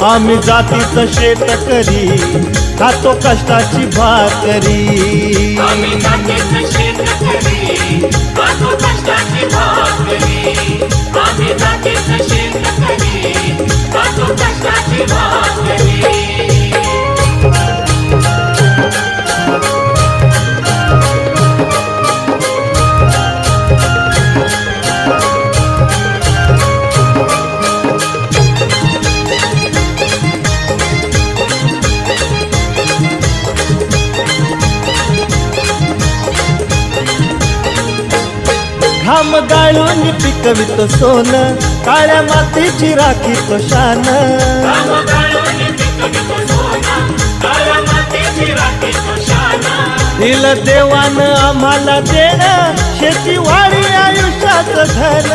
आम्ही जातीचं शेतकरी खातो कष्टाची भाकरी आम्ही जातीचं शेतकरी खातो कष्टाची भाकरी आम्ही जातीचं शेतकरी खातो कष्टाची भाकरी घाम गाळून पिकवितो सोन काळ्या मातीची राखी तो शान दिलं देवान आम्हाला देणं शेती वाढी आयुष्याचं धन